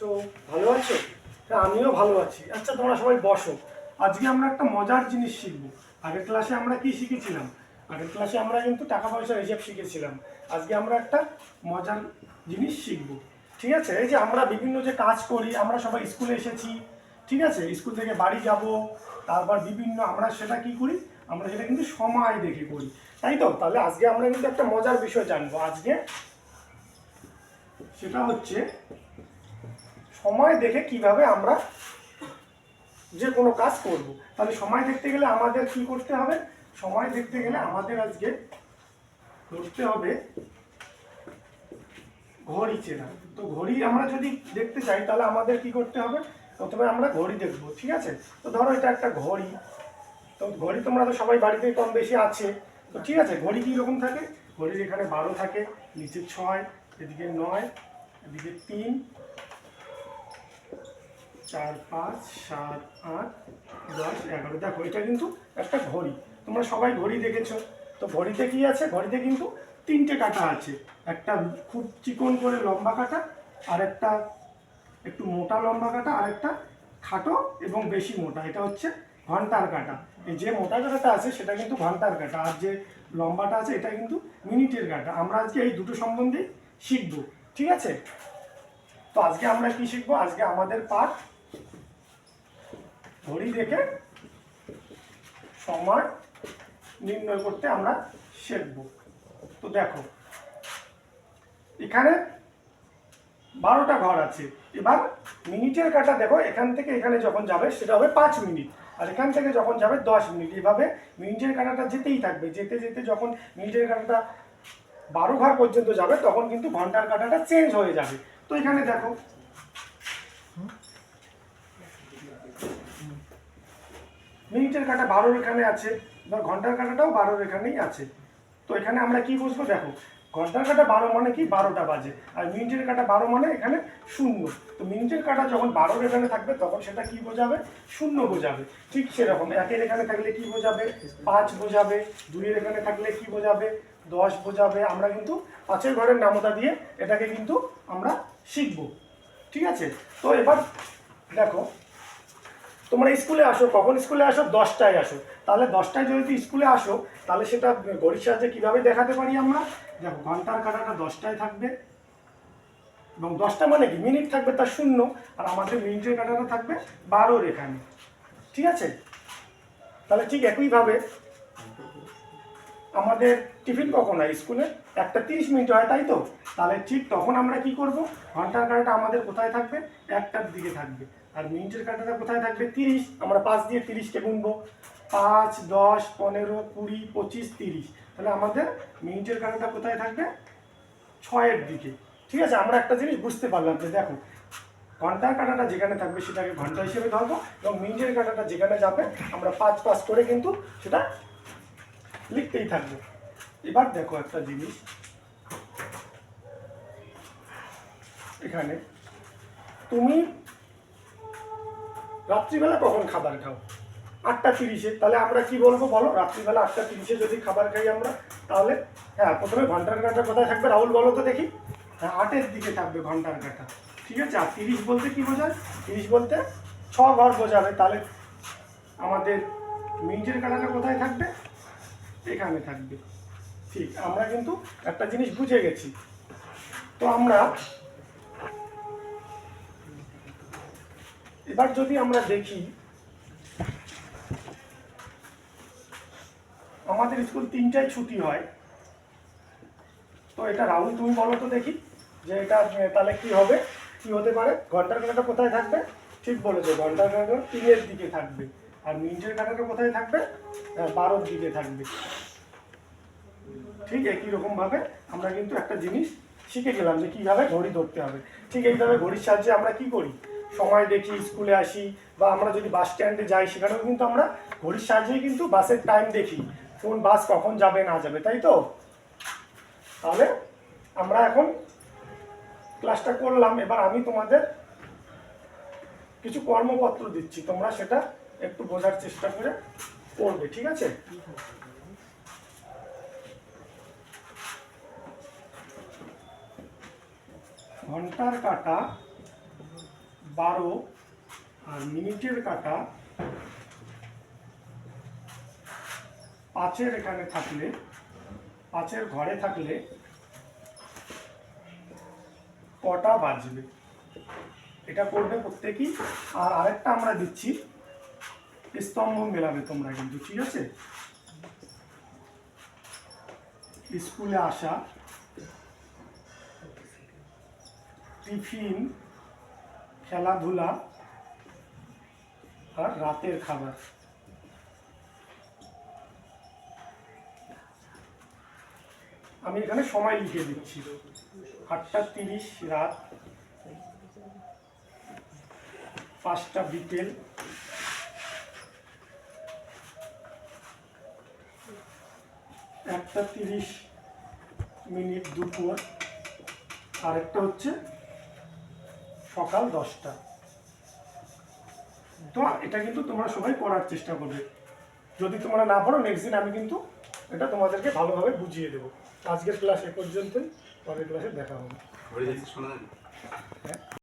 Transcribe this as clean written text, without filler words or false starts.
তো ভালো আছো? হ্যাঁ, আমিও ভালো আছি। আচ্ছা, তোমরা সবাই বসো। আজকে আমরা একটা মজার জিনিস শিখবো। আগের ক্লাসে আমরা কি শিখেছিলাম? আগের ক্লাসে আমরা কিন্তু টাকা পয়সার হিসাব শিখেছিলাম। আজকে আমরা একটা মজার জিনিস শিখবো। ঠিক আছে? এই যে আমরা বিভিন্ন যে কাজ করি, আমরা সবাই স্কুলে এসেছি। ঠিক আছে? স্কুল থেকে বাড়ি যাব, তারপর বিভিন্ন আমরা সেটা কি করি? আমরা সেটা কিন্তু সময় দেখে করি, তাই তো? তাহলে আজকে আমরা কিন্তু একটা মজার বিষয় জানবো। আজকে সেটা হচ্ছে সময় দেখে কিভাবে আমরা যে কোনো কাজ করব। তাহলে সময় দেখতে গেলে আমাদের কি করতে হবে? সময় দেখতে গেলে আমাদের আজকে ধরতে হবে ঘড়ি চেনা। তো ঘড়ি আমরা যদি দেখতে চাই তাহলে আমাদের কি করতে হবে? প্রথমে আমরা ঘড়ি দেখব। ঠিক আছে? তো ধরো এটা একটা ঘড়ি। তো ঘড়ি তোমরা তো সবাই বাড়িতে কম বেশি আছে। তো ঠিক আছে, ঘড়ি কী রকম থাকে? ঘড়ির এখানে 12 থাকে, নিচে 6, এদিকে 9, এদিকে 3, 4, 5, 7, 8, 10, 11। দেখো এটা কিন্তু একটা ঘড়ি। তোমরা সবাই ঘড়ি দেখেছো। তো ঘড়িতে কি আছে? ঘড়িতে কিন্তু 3টে কাঁটা আছে। একটা খুব চিকন করে লম্বা কাঁটা, আর একটা একটু মোটা লম্বা কাঁটা, আর একটা খাটো এবং বেশি মোটা, এটা হচ্ছে ঘন্টার কাঁটা। এই যে মোটা কাঁটাটা আছে সেটা কিন্তু ঘন্টার কাঁটা, আর যে লম্বাটা আছে এটা কিন্তু মিনিটের কাঁটা। আমরা আজকে এই দুটো সম্বন্ধেই শিখবো। ঠিক আছে? তো আজকে আমরা কি শিখবো? আজকে আমাদের পাঠ ঘড়ি দেখে সময় নির্ণয় করতে আমরা শিখব। তো দেখো এখানে 12টা ঘর আছে। এবার মিনিটের কাঁটা দেখো, এখান থেকে এখানে যখন যাবে সেটা হবে 5 মিনিট, আর এখান থেকে যখন যাবে 10 মিনিট। এভাবে মিনিটের কাঁটাটা যেতেই থাকবে। যেতে যেতে যখন মিনিটের কাঁটাটা 12 ঘর পর্যন্ত যাবে তখন কিন্তু ঘন্টার কাঁটাটা চেঞ্জ হয়ে যাবে। তো এখানে দেখো মিনিটের কাঁটা 12 এখানে আছে, এবার ঘন্টার কাঁটাটাও 12 এখানেই আছে। তো এখানে আমরা কি বুঝবো? দেখো ঘন্টার কাঁটা 12 মানে কি? 12টা বাজে। আর মিনিটের কাঁটা 12 মানে এখানে 0। তো মিনিটের কাঁটা যখন 12 এখানে থাকবে তখন সেটা কি বোঝাবে? 0 বোঝাবে। ঠিক সেরকম 1-এর এখানে থাকলে কি বোঝাবে? 5 বোঝাবে। 2-এর এখানে থাকলে কি বোঝাবে? 10 বোঝাবে। আমরা কিন্তু 5-এর ঘরের নামতা দিয়ে এটাকে কিন্তু আমরা শিখবো। ঠিক আছে? তো এবার দেখো তোমরা স্কুলে আসো, কখন স্কুলে আসো? 10টায় আসো। তাহলে 10টায় যদি স্কুলে আসো তাহলে সেটা ঘড়ির সাহায্যে কীভাবে দেখাতে পারি আমরা? দেখো ঘন্টার কাঁটাটা 10টায় থাকবে, এবং 10টা মানে কি? মিনিট থাকবে তার 0, আর আমাদের মিনিটের কাঁটাটা থাকবে 12 এখানে। ঠিক আছে? তাহলে ঠিক একইভাবে আমাদের টিফিন কখন হয় স্কুলে? 1টা 30 মিনিট হয়, তাই তো? তাহলে ঠিক তখন আমরা কি করব? ঘন্টার কাঁটাটা আমাদের কোথায় থাকবে? 1টার দিকে থাকবে, আর মিনিটের কাঁটাটা কোথায় থাকবে? 30। আমরা 5 দিয়ে 30কে গুনবো। 5, 10, 15, 20, 25, 30। তাহলে আমাদের মিনিটের কাঁটাটা কোথায় থাকবে? 6-এর দিকে। ঠিক আছে? আমরা একটা জিনিস বুঝতে পারলাম যে দেখো ঘন্টার কাঁটাটা যেখানে থাকবে সেটাকে ঘন্টা হিসেবে ধরবো, এবং মিনিটের কাঁটাটা যেখানে যাবে আমরা 5 করে কিন্তু সেটা লিখতেই থাকবো। এবার দেখো একটা জিনিস, এখানে তুমি রাত্রিবেলা কখন খাবার খাও? 8টা 30-এ। তাহলে আমরা কি বলবো বলো? রাত্রিবেলা 8টা 30-এ যদি খাবার খাই আমরা, তাহলে হ্যাঁ প্রথমে ঘন্টার কাঁটা কোথায় থাকবে রাহুল বলো তো দেখি? হ্যাঁ 8-এর দিকে থাকবে ঘন্টার কাঁটা। ঠিক আছে? আর 30 বলতে কি বোঝায়? 30 বলতে 6 ঘর বোঝাবে। তাহলে আমাদের মিনিটের কাঁটাটা কোথায় থাকবে? এখানে থাকবে। ঠিক, আমরা কিন্তু একটা জিনিস বুঝে গেছি। তো আমরা এবার যদি আমরা দেখি আমাদের স্কুল 3টায় ছুটি হয়। তো এটা রাহুল তুমি বলো তো দেখি যে এটা তাহলে কি হবে? কি হতে পারে? ঘন্টার কাঁটাটা কোথায় থাকবে? ঠিক বলেছো, ঘন্টার কাঁটাটা 3-এর দিকে থাকবে, আর মিনিটের কাঁটাটা কোথায় থাকবে? 12-র দিকে থাকবে। ঠিক একই রকমভাবে আমরা কিন্তু একটা জিনিস শিখে গেলাম যে কীভাবে ঘড়ি ধরতে হবে। ঠিক এইভাবে ঘড়ির সাহায্যে আমরা কি করি? সময় দেখি, স্কুলে আসি, বা আমরা যদি বাস স্ট্যান্ডে যাই সেখানেও কিন্তু আমরা ঘড়ির সাহায্যেই কিন্তু বাসের টাইম দেখি, কোন বাস কখন যাবে না যাবে, তাই তো? তাহলে আমরা এখন ক্লাসটা করলাম। এবার আমি তোমাদের কিছু কর্মপত্র দিচ্ছি, তোমরা সেটা একটু বোঝার চেষ্টা করে করবে। ঠিক আছে? ঘন্টার কাঁটা 12 আর মিনিটের কাটা 5-এর এখানে থাকলে, 5-এর ঘরে থাকলে কটা বাজবে, এটা করবে প্রত্যেকেই। আর আরেকটা আমরা দিচ্ছি, স্তম্ভ মেলাবে তোমরা কিন্তু, ঠিক আছে? স্কুলে আসা, টিফিন, খেলাধুলা আর রাতের খাবার। আমি এখানে সময় লিখে দিচ্ছি, 8:30 রাত, 5টা বিকেল, 1:30 দুপুর, আর একটা হচ্ছে সকাল 10টা। তো এটা কিন্তু তোমরা সবাই করার চেষ্টা করবে। যদি তোমরা না পারো নেক্সট দিন আমি কিন্তু এটা তোমাদেরকে ভালোভাবে বুঝিয়ে দেবো। আজকের ক্লাস এ পর্যন্তই, পরের ক্লাসে দেখা হবে।